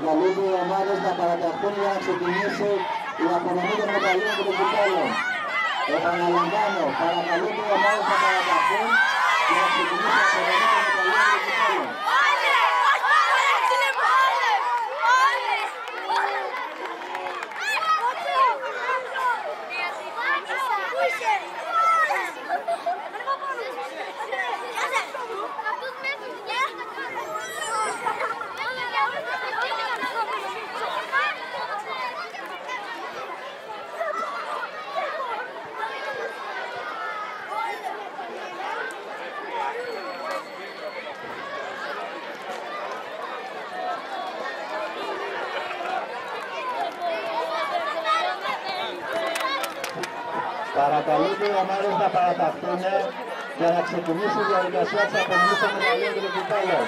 Παρακαλούνται οι ομάδες να παραταχθούν για να ξεκινήσει η απονομή των μεταλλίων και των κυπέλων. Επαναλαμβάνω, παρακαλούνται οι ομάδες να παραταχθούν για να ξεκινήσει η απονομή των μεταλλίων και των κυπέλων. Παρακαλούνται οι ομάδες να παραταχθούν για να ξεκινήσει η διαδικασία της απονομής των μεταλλίων και των κυπέλων.